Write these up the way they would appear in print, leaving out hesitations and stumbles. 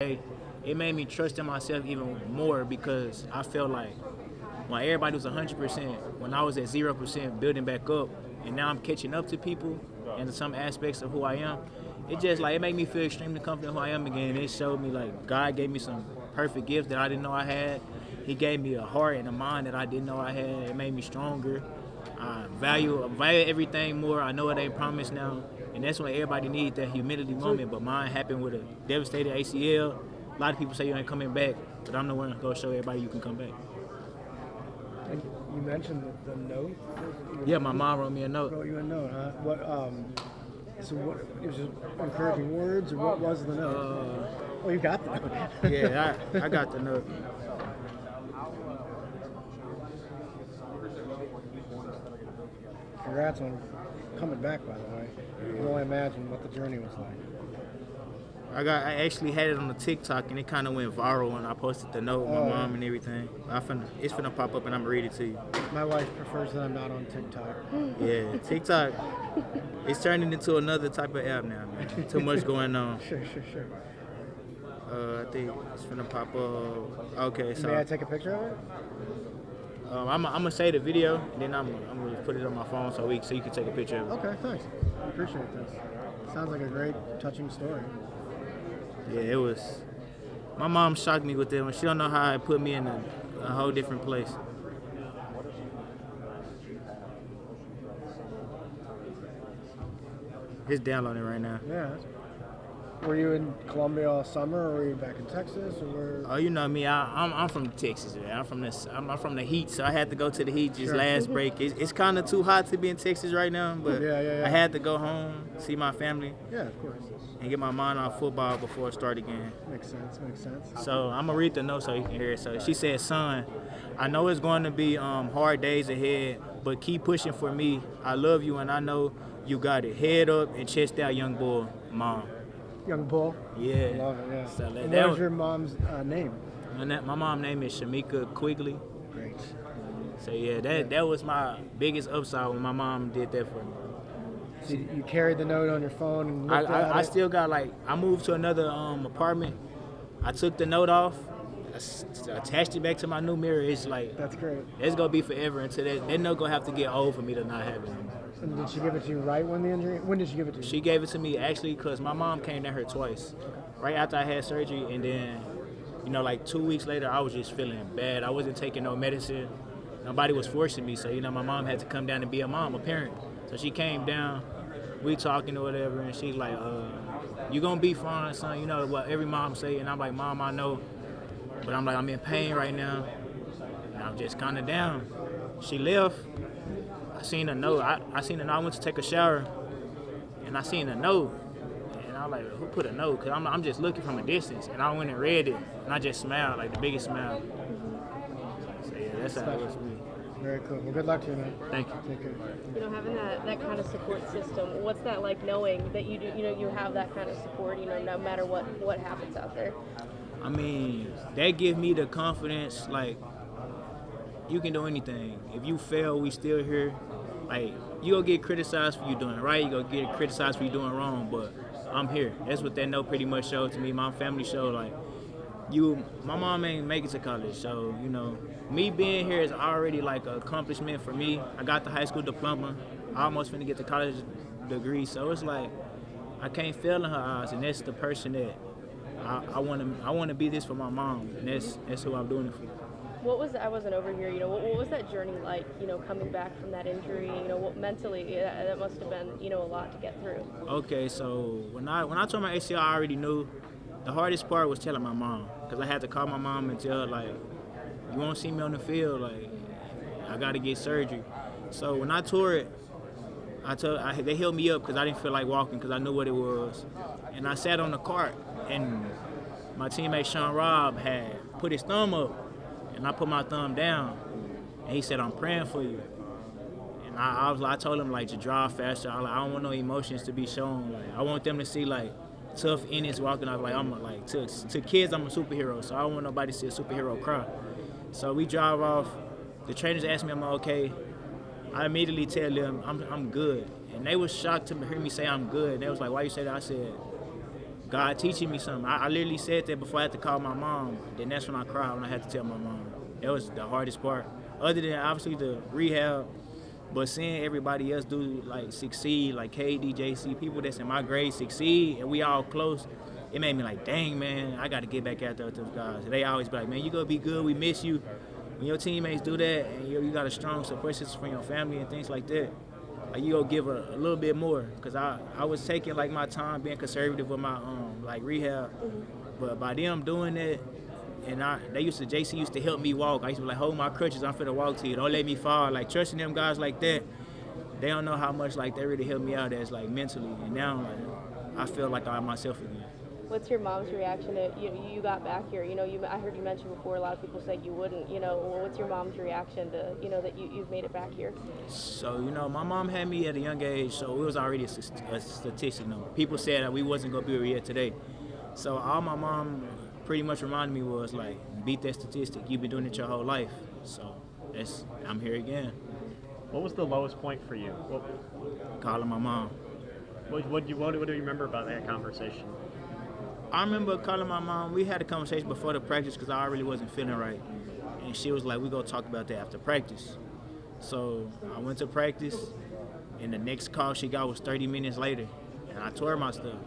It made me trust in myself even more because I felt like when everybody was 100%, when I was at 0%, building back up, and now I'm catching up to people and some aspects of who I am. It just like it made me feel extremely confident who I am again. It showed me like God gave me some perfect gifts that I didn't know I had. He gave me a heart and a mind that I didn't know I had. It made me stronger. I value everything more. I know it ain't promised now, and that's when everybody needs that humility moment. But mine happened with a devastated ACL. A lot of people say you ain't coming back, but I'm the one to go show everybody you can come back. And you mentioned the note. Yeah, my mom wrote me a note. Wrote you a note, huh? What? So what? It was just encouraging words, or what was the note? Oh, you got the note. Yeah, I got the note. Congrats on coming back, by the way. You can only imagine what the journey was like. I actually had it on the TikTok and it kind of went viral when I posted the note with my mom and everything. It's finna pop up and I'm gonna read it to you. My wife prefers that I'm not on TikTok. Yeah, TikTok, it's turning into another type of app now, man. Too much going on. Sure. I think it's finna pop up. Okay, so May I take a picture of it? I'm gonna say the video and then I'm gonna put it on my phone so you can take a picture of it. Okay, thanks. I appreciate this. Sounds like a great, touching story. Yeah, it was. My mom shocked me with that one. She don't know how it put me in a whole different place. It's downloading right now. Yeah. Were you in Columbia all summer, or were you back in Texas, or where? Oh, you know me. I'm from Texas, man. I'm from the heat, so I had to go to the heat just last break. It's kind of too hot to be in Texas right now, but Yeah. I had to go home, see my family. Yeah, of course. And get my mind off football before it start again. Makes sense. So I'm gonna read the note so you can hear it. So she said, "Son, I know it's going to be hard days ahead, but keep pushing for me. I love you and I know you got it. Head up and chest out, young boy, Mom." Young bull. Yeah. I love it. Yeah. So And what was your mom's name? My mom's name is Shamika Quigley. Great. So yeah, that was my biggest upside when my mom did that for me. So you carried the note on your phone and looked at I it? still got I moved to another apartment. I took the note off, attached it back to my new mirror. It's like That's great. it's gonna be forever until that note gonna have to get old for me to not have it anymore. And did she give it to you right when the injury? When did she give it to you? She gave it to me actually because my mom came down here twice, right after I had surgery, and then like 2 weeks later I was just feeling bad. I wasn't taking no medicine. Nobody was forcing me, so my mom had to come down and be a parent. So she came down, we talking or whatever, and she's like, "You gonna be fine, son. You know what every mom say." And I'm like, "Mom, I know, but I'm in pain right now, and I'm just kind of down." She left. I seen a note. I seen a note. I went to take a shower, and I seen a note, and I was like, "Who put a note?" Cause I'm just looking from a distance, and I went and read it, and I just smiled like the biggest smile. So yeah, that's how it was for me. Very cool. Well, good luck to you, man. Thank you. Take care. Having that kind of support system, what's that like knowing that you do, you have that kind of support, no matter what happens out there? I mean, that gives me the confidence, like, you can do anything. If you fail, we still here. Like, you gonna get criticized for you doing right, you gonna get criticized for you doing wrong, but I'm here. That's what that note pretty much showed to me. My family showed, like, my mom ain't make it to college, so, me being here is already like an accomplishment for me. I got the high school diploma. I almost finna get the college degree, so it's like, I can't fail in her eyes, and that's the person that I want to be this for my mom, and that's who I'm doing it for. I wasn't over here, what was that journey like, coming back from that injury, what mentally, that must have been, a lot to get through. Okay, so when I tore my ACL, I already knew the hardest part was telling my mom, because I had to call my mom and tell her, like, you won't see me on the field, like, I got to get surgery. So when I tore it, they held me up because I didn't feel like walking because I knew what it was. And I sat on the cart, and my teammate Sean Robb had put his thumb up, and I put my thumb down, and he said, "I'm praying for you." And I told him, like, to drive faster. I don't want no emotions to be shown. Like, I want them to see, like, tough Ennis walking out. Like, to kids, I'm a superhero, so I don't want nobody to see a superhero cry. So we drive off. The trainers asked me, "Am I okay?" I immediately tell them I'm good, and they was shocked to hear me say I'm good. And they was like, "Why you say that?" I said, God teaching me something. I literally said that before I had to call my mom. Then that's when I cried when I had to tell my mom. That was the hardest part. Other than obviously the rehab, but seeing everybody else do like succeed, like KD, JC, people that's in my grade succeed, and we all close. It made me like, dang man, I got to get back out there with those guys. They always be like, man, you gonna be good. We miss you. When your teammates do that, and you got a strong support system from your family and things like that, like you go give a little bit more. Cause I was taking like my time being conservative with my like rehab, but by them doing that, and JC used to help me walk. I used to be like, hold my crutches, I'm finna walk to you. Don't let me fall. Like trusting them guys like that, they don't know how much like they really helped me out as like mentally. And now like I feel like I'm myself again. What's your mom's reaction to you got back here? I heard you mention before a lot of people said you wouldn't. What's your mom's reaction to that you've made it back here? So my mom had me at a young age, so it was already a statistic. People said that we wasn't gonna be where we at today. So all my mom pretty much reminded me was like, beat that statistic. You've been doing it your whole life. So I'm here again. What was the lowest point for you? Calling my mom. What do you remember about that conversation? I remember calling my mom. We had a conversation before the practice because I really wasn't feeling right. And she was like, we're going to talk about that after practice. So I went to practice, and the next call she got was 30 minutes later. And I tore my stuff.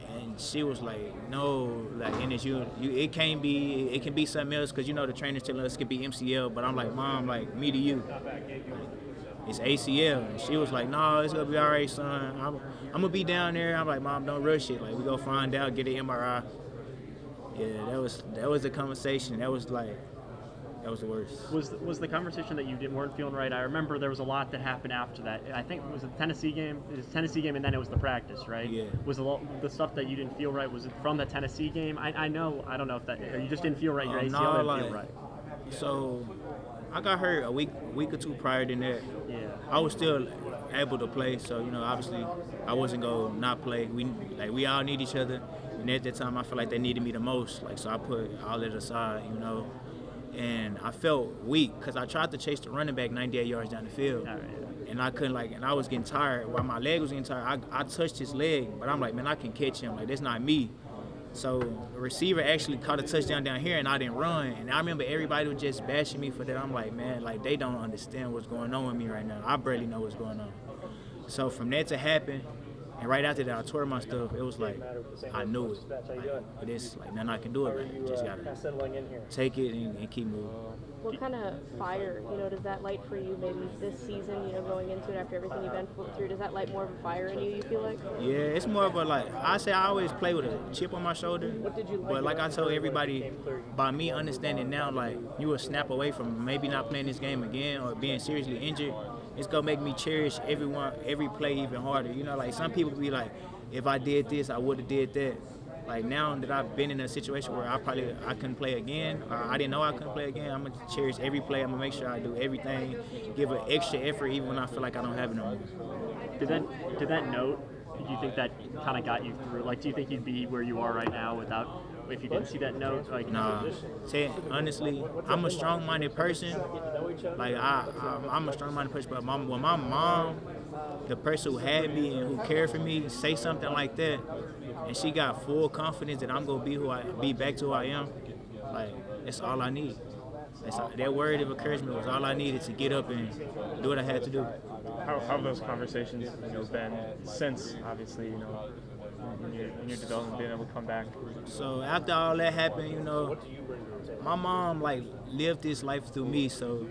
And she was like, no, like, Ennis, it can be something else because, the trainers tell us it could be MCL. But I'm like, Mom, like, me to you. It's ACL. And she was like, no, it's going to be all right, son. I'm going to be down there. I'm like, Mom, don't rush it. Like, we go find out, get an MRI. Yeah, that was the conversation. That was the worst. Was the conversation that you weren't feeling right? I remember there was a lot that happened after that. I think it was the Tennessee game. It was the Tennessee game, and then it was the practice, right? Yeah. Was the stuff that you didn't feel right, was it from the Tennessee game? I don't know if that, or you just didn't feel right, your ACL didn't feel right. So I got hurt a week or two prior to that. Yeah. I was still able to play, so obviously I wasn't gonna not play. We all need each other, and at that time I felt like they needed me the most. Like so, I put all that aside, and I felt weak because I tried to chase the running back 98 yards down the field, and I couldn't and I was getting tired. While my leg was getting tired, I touched his leg, but I'm like, man, I can catch him. Like that's not me. So the receiver actually caught a touchdown down here, and I didn't run. And I remember everybody was just bashing me for that. I'm like, man, like they don't understand what's going on with me right now. I barely know what's going on. So from that to happen, and right after that I tore my stuff, it was like, I knew it. But it's like nothing I can do about it. You just gotta take it and keep moving. What kind of fire, does that light for you maybe this season, going into it after everything you've been through? Does that light more of a fire in you feel like? Yeah, it's more of a I always play with a chip on my shoulder. But like I told everybody, by me understanding now, like you a snap away from maybe not playing this game again or being seriously injured, it's gonna make me cherish every play even harder. Like some people be like, if I did this, I would have did that. Like now that I've been in a situation where I couldn't play again, or I didn't know I couldn't play again, I'm gonna cherish every play. I'm gonna make sure I do everything, give an extra effort even when I feel like I don't have it no more. Did that note? Do you think that kind of got you through? Like, do you think you'd be where you are right now if you didn't see that note? Like, nah. Honestly, I'm a strong-minded person. Like I'm a strong-minded person, but when my mom, the person who had me and who cared for me, say something like that, and she got full confidence that I'm gonna be back to who I am, like that's all I need. That word of encouragement was all I needed to get up and do what I had to do. How have those conversations, been since, obviously, in your development, being able to come back? So after all that happened, my mom lived this life through me. So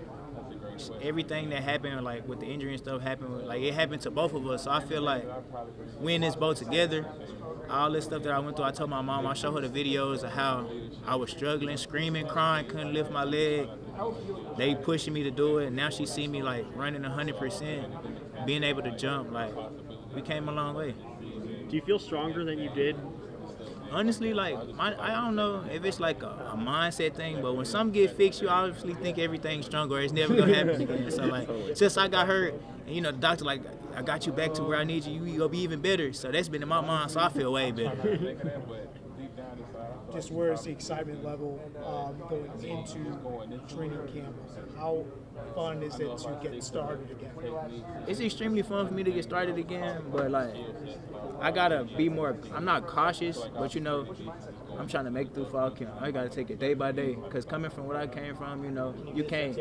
everything that happened, with the injury and stuff, happened. It happened to both of us. So I feel like we in this boat together. All this stuff that I went through, I told my mom, I showed her the videos of how I was struggling, screaming, crying, couldn't lift my leg. They pushing me to do it. Now she see me running 100%, being able to jump. We came a long way. Do you feel stronger than you did? Honestly, I don't know if it's a mindset thing, but when something get fixed, you obviously think everything's stronger. It's never gonna happen again. So since I got hurt, and the doctor I got you back to where I need you. You gonna be even better. So that's been in my mind. So I feel way better. just where is the excitement level going into training camp? How fun is it to get started again? It's extremely fun for me to get started again, but like I gotta be more. I'm not cautious, but I'm trying to make it through fall camp. I gotta take it day by day, cause coming from what I came from, you can't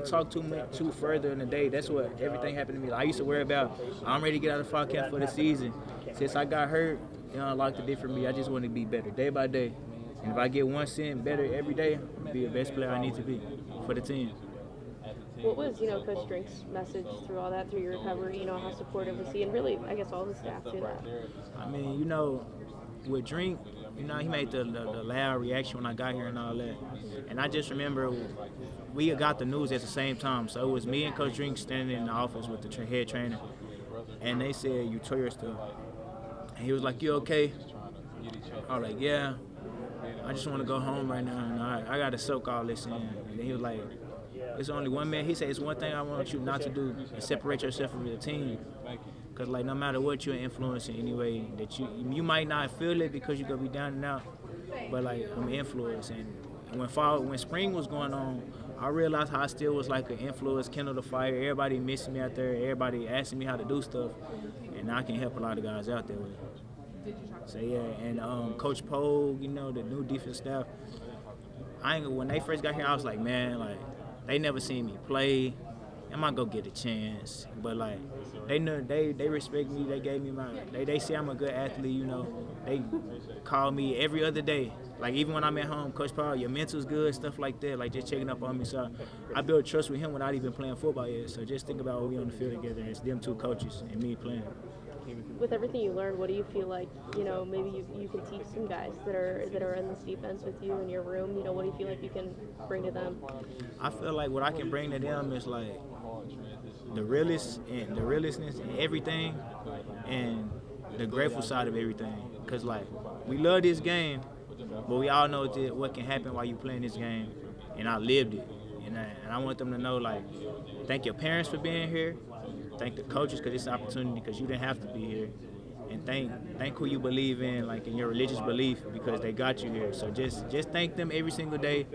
talk too further in the day. That's what everything happened to me. Like, I used to worry about I'm ready to get out of fall camp for the season. Since I got hurt, unlocked the day for me. I just want to be better day by day, and if I get 1 cent better every day, I'll be the best player I need to be for the team. What was, Coach Drink's message through all that, through your recovery? How supportive was he? And really, I guess all the staff do that. I mean, with Drink, he made the loud reaction when I got here and all that. And I just remember we got the news at the same time. So it was me and Coach Drink standing in the office with the head trainer. And they said, you tore your stuff. And he was like, you okay? I was like, yeah. I just want to go home right now. And I got to soak all this in. And then he was like, it's only one man. He said, it's one thing I want you not to do is separate yourself from the team. Because, no matter what you're influencing anyway, that you might not feel it because you're going to be down and out, but, I'm influencing. And when spring was going on, I realized how I still was like an influence, kindle the fire. Everybody missing me out there. Everybody asking me how to do stuff. And I can help a lot of guys out there with it. So, yeah, and Coach Pogue, the new defense staff, when they first got here, I was like, man, they never seen me play. I'm not gonna get a chance, but they know they respect me. They gave me they say I'm a good athlete. They call me every other day. Even when I'm at home, Coach Paul, your mental's good, stuff like that. Just checking up on me. So I built trust with him without even playing football yet. So just think about what we on the field together. It's them two coaches and me playing. With everything you learned, what do you feel like, maybe you can teach some guys that are in this defense with you in your room? What do you feel like you can bring to them? I feel like what I can bring to them is the realistness in everything, and the grateful side of everything. Cause we love this game, but we all know what can happen while you playing this game, and I lived it, and I want them to know thank your parents for being here. Thank the coaches because it's an opportunity because you didn't have to be here. And thank who you believe in, in your religious belief, because they got you here. So just thank them every single day.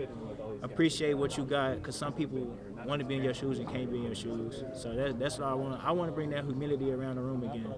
Appreciate what you got, because some people want to be in your shoes and can't be in your shoes. So that's what I want. I want to bring that humility around the room again.